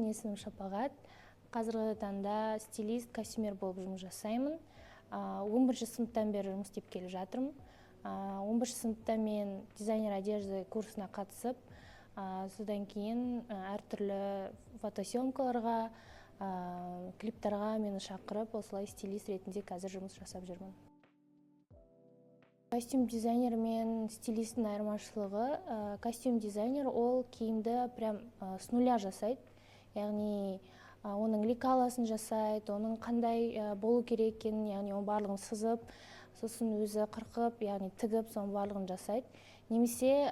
Менің есімім Шапағат. Қазіргі таңда стилист, костюмер болып жұмыс жасаймын. 11 сыныптан бері жұмыс істеп келе жатырмын. 11 сыныпта мен дизайнер одежды курсына қатысып, содан кейін әртүрлі фотосъемкаларға, клиптарға мені шақырып, осылай стилист ретінде қазір жұмыс жасап жүрмін. Костюм дизайнер мен стилисттің айырмашылығы, костюм дизайнер ол киімді прям с нуля жасайды. Яғни оның лекаласын жасайды, оның қандай болу керек екенін, яғни оның барлығын сызып, сосын өзі қырқып, яғни тігіп, соның барлығын жасайды. Немесе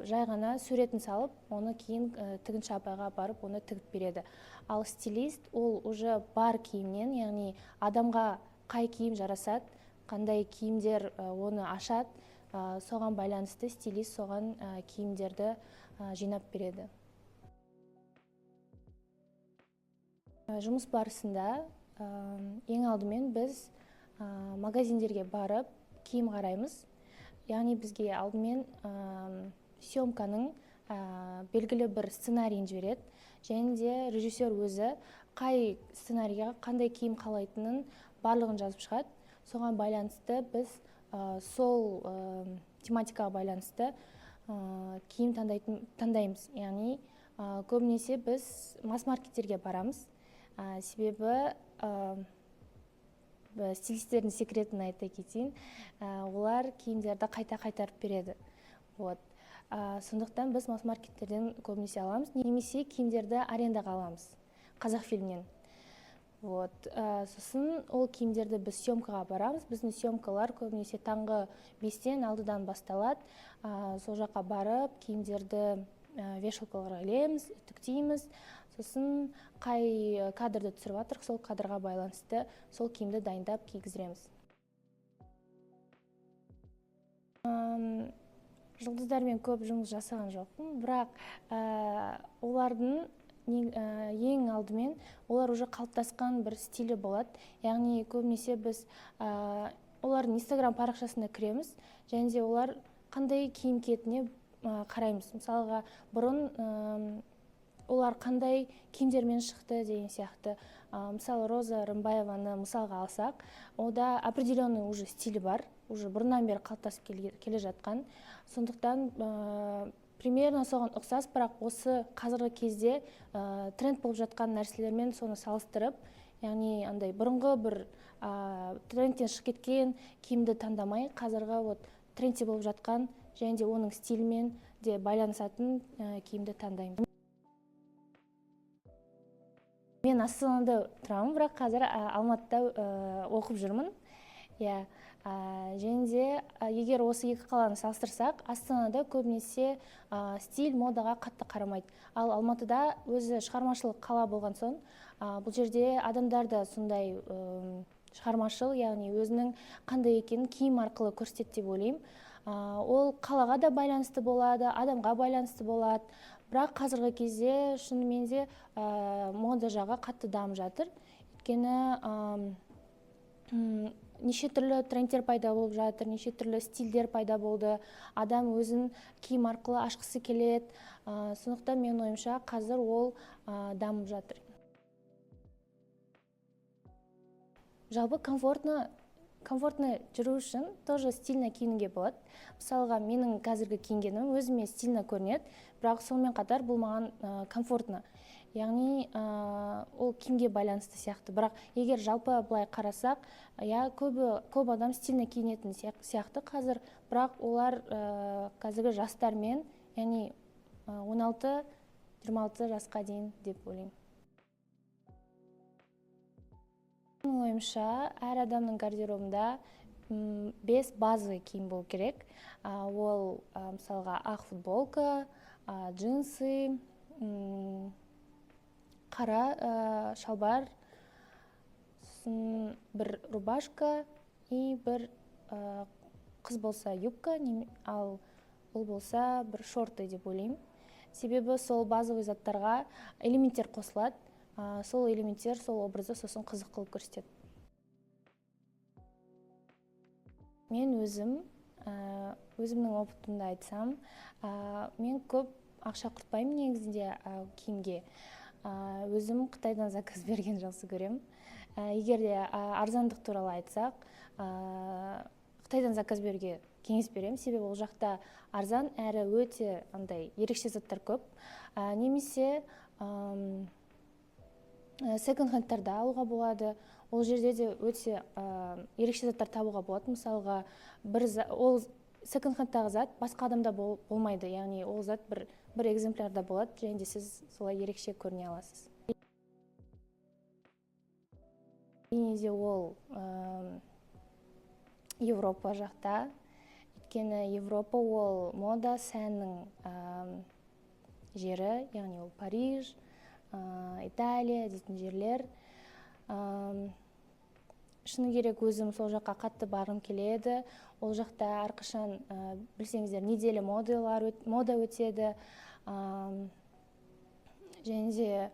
жай ғана суретін салып, оны кейін тігінші апайға апарып, оны тігіп береді. Ал стилист ол уже бар киімнен, яғни адамға қай киім жарасады, қандай киімдер оны ашады, соған байланысты стилист соған киімдерді жинап береді. Жұмыс барысында ең алдымен біз магазиндерге барып киім қараймыз. Яғни бізге алдымен съемканың белгілі бір сценарийін жібереді. Және де режиссер өзі қай сценарийға қандай киім қалайтынын барлығын жазып шығады. Соған байланысты біз сол тематикаға байланысты киім таңдаймыз. Яғни көбінесе біз масс-маркеттерге барамыз. Себебі стилистердің секретін айта кетейін, олар киімдерді қайта қайтарып береді. Сондықтан біз масс-маркеттерден көбінесе аламыз, немесе киімдерді арендаға аламыз Қазақфильмнен. Сосын ол киімдерді біз съемкаға барамыз. Біздің съемкалар көбінесе таңғы 5-тен 6-дан басталады. Сол жаққа барып, киімдерді вешалкаларға ілеміз, үтіктейміз. Сосын қай кадрды түсіріп жатырық, сол кадрға байланысты сол киімді дайындап кигіздіреміз. Жұлдыздармен көп жұмыс жасаған жоқпын, бірақ олардың ең алдымен олар уже қалыптасқан бір стилі болады. Яғни көбінесе біз олардың Instagram парақшасына кіреміз, және де олар қандай киім киетініне қараймыз. Мысалға, бұрын олар қандай киімдермен шықты деген сияқты. Мысалы, Роза Рымбаеваны мысалға алсақ, ода определенный уже стилі бар, уже бұрыннан бері қалыптасып келе жатқан. Сондықтан примерно соған ұқсас, бірақ осы қазіргі кезде тренд болып жатқан нәрселермен соны салыстырып, яғни андай бұрынғы бір трендтен шығып кеткен киімді таңдамай, қазіргі трендте болып жатқан және де оның стилімен де байланысатын киімді таңдаймын. Мен Астанада тұрамын, бірақ қазір Алматыда оқып жүрмін. Және де егер осы екі қаланы салыстырсақ, Астанада көбінесе стиль, модаға қатты қарамайды. Ал Алматыда өзі шығармашылық қала болған соң, бұл жерде адамдар да сондай шығармашыл, яғни өзінің қандай екенін киім арқылы көрсетеді деп ойлаймын. Ол қалаға да байланысты болады, адамға байланысты болады. Бірақ қазіргі кезде шынымен де мода жағы қатты дамып жатыр. Өйткені неше түрлі трендтер пайда болып жатыр, неше түрлі стильдер пайда болды. Адам өзін киім арқылы ашқысы келеді. Сондықтан менің ойымша қазір ол дамып жатыр. Жалпы комфортны жүру үшін тоже стильно киінуге болады. Мысалға, менің қазіргі киінгенім өзіме стильно көрінеді, бірақ сонымен қатар бұл маған комфортно. Яғни ол киімге байланысты сияқты. Бірақ егер жалпы былай қарасақ, көп адам стильно киінетін сияқты қазір, бірақ олар қазіргі жастармен, яғни 16-26 жасқа дейін деп ойлаймын. Менің ойымша, әр адамның гардеробында 5 базовый киім болу керек. Ол мысалға ақ футболка, джинсы, қара шалбар, бір рубашка и бір қыз болса юбка, ал ол болса бір шорты деп ойлаймын. Себебі сол базовый заттарға элементтер қосылады. Сол элементтер, сол образды сосын қызық қылып көрсетеді. Мен өзімнің опытымды айтсам, мен көп ақша құртпаймын негізінде киімге. өзім Қытайдан заказ берген жақсы көрем. Егер де арзандық туралы айтсақ, Қытайдан заказ беруге кеңес берем, себебі ол жақта арзан әрі өте андай ерекше заттар көп. Немесе секонд-хендтарда алуға болады. Ол жерде де өте ерекше заттар табуға болады. Мысалға, ол секонд-хендтағы зат басқа адамда болмайды, яғни ол зат бір экземплярда болады, және де сіз солай ерекше көріне аласыз. Және де ол Европа жақта, өйткені Европа ол мода сәннің жері, яғни ол Париж, Италия дейтін жерлер. Шыны керек, өзім сол жаққа қатты барғым келеді. Ол жақта әрқашан білсеңіздер неделі мода өтеді. Және де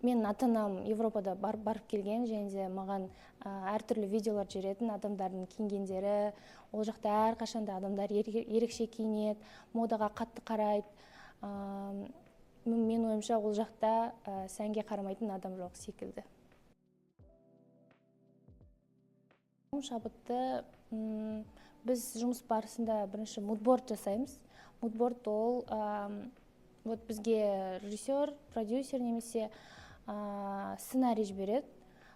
менің ата-анам Европада барып келген, және де маған әртүрлі видеолар жіберетін адамдардың киінгендері. Ол жақта әрқашанда адамдар ерекше киінеді, модаға қатты қарайды. Мен ойымша ол жақта сәнге қарамайтын адам жоқ секілді. Шабытты біз жұмыс барысында бірінші мудборд жасаймыз. Мудборд ол бізге режиссер, продюсер немесе сценарий жібереді.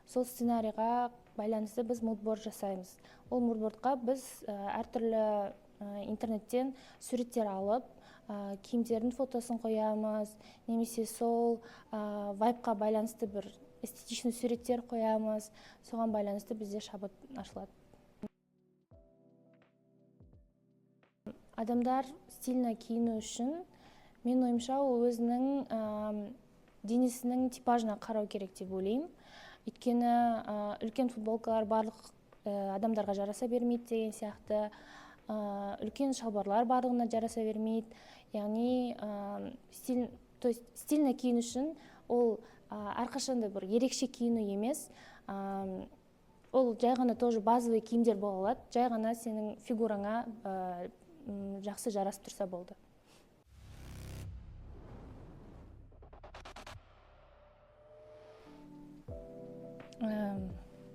Сол сценарийға байланысты біз мудборд жасаймыз. Ол мудбордқа біз әртүрлі интернеттен суреттер алып, киімдердің фотосын қоямыз, немесе сол вайбқа байланысты бір эстетичный суреттер қоямыз. Соған байланысты бізде шабыт ашылады. Адамдар стильно киіну үшін, мен ойымша, өзінің денесінің типажына қарау керек деп ойлаймын. Өйткені үлкен футболкалар барлық адамдарға жараса бермейді деген сияқты, үлкен шалбарлар барлығына жараса бермейді. Яғни стильно киіну үшін ол әрқашанда бір ерекше киіну емес. Ол жай ғана тоже базовый киімдер бола алады, жай ғана сенің фигураңа жақсы жарасып тұрса болды.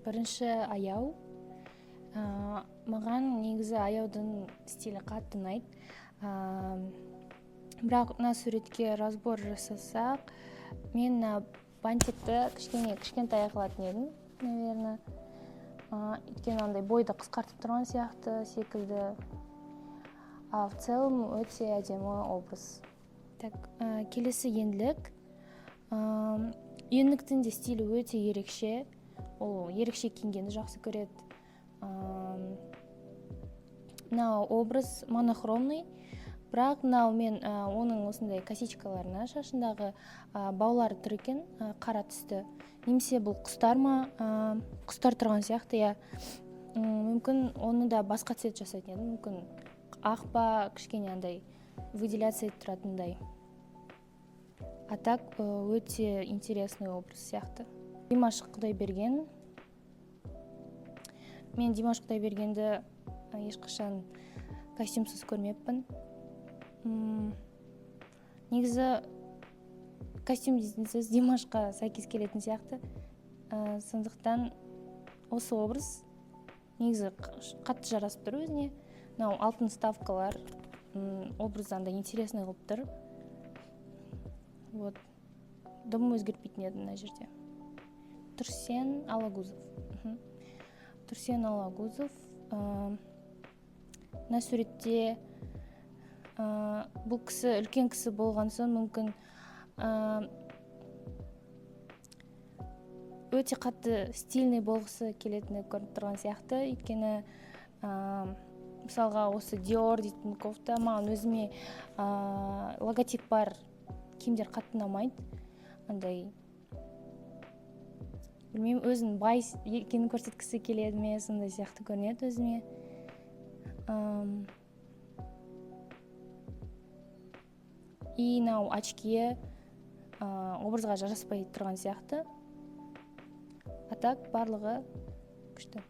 Бірінші аяу. Маған негізі аяудың стилі қатты ұнайды. Бірақ мына суретке разбор жасасақ, мен бантикті кішкентай қылатын едім, наверное. Өйткені андай бойды қысқартып тұрған сияқты секілді. В целом өте әдемі образ. Келесі енділік. Ендіктің де стилі өте ерекше. Ол ерекше киінгенді жақсы көреді. Мынау образ монохромный. Бірақ мынау мен оның осындай косичкаларына, шашындағы баулары тұр екен, қара түсті. Немесе бұл құстар ма? Құстар тұрған сияқты, мүмкін оны да басқа цвет жасайтын едім. Мүмкін ақ па, кішкене андай выделяция тұратындай. А так өте интересный образ сияқты. Димаш Құдайберген. Мен Димаш Құдайбергенді ешқашан костюмсыз көрмеппін. Негізі костюм дейсіз Димашқа сәйкес келетін сияқты. Сондықтан осы образ негізі қатты жарасып тұр өзіне. Мынау алтын ставкалар образында интересный қылып тұр. Дым өзгертпейтін еді мына жерде. Тұрсен Алагузов. Тұрсен Алагузов. Мына суретте бұл кісі үлкен кісі болған соң мүмкін өте қатты стильный болғысы келетіні көрініп тұрған сияқты. Өйткені мысалға осы Dior дейтін кофта маған өзіме логотип бар киімдер қатты ұнамайды. Андай білмеймін, өзін бай екенін көрсеткісі келеді ме, сондай сияқты көрінеді өзіме. И мынау очки образға жараспай тұрған сияқты. А так барлығы күшті.